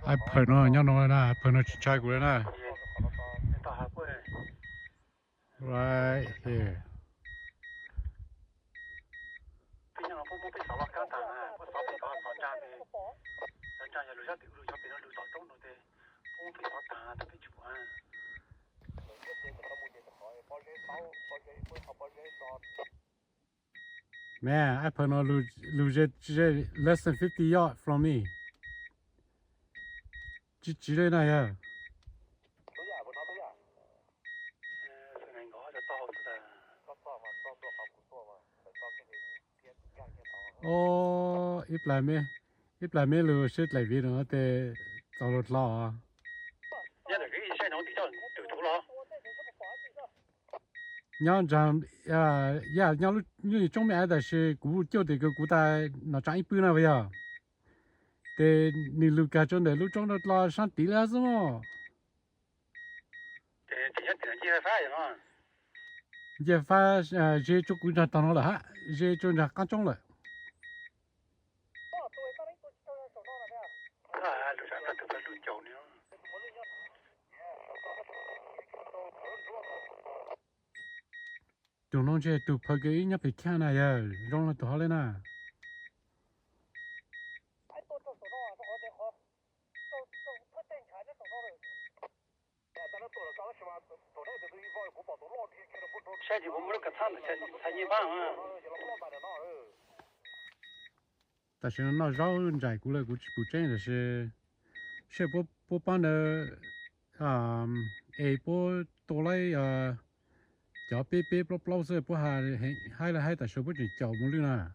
ai phơi nó nhau nó na phơi nó chai của na right here Man, I put no lose less than 50 yards from me. Chỉ đây này à. Ít lại mấy lừa xếp lại vì nó để tàu lột lò à. nhau rằng nhau lúc như trong mẹ là sẽ cú cho thì cái cú ta nó chạy bự nào vậy à để你录个种的录种的拉上地了是吗？也发这就古着当了哈，这就那刚种了。种弄这都拍个人家被看了呀，种了多好了呢。但是那绕人在过来估真的是不帮的不多来叫别不老是不还了还但是不就叫不了呢。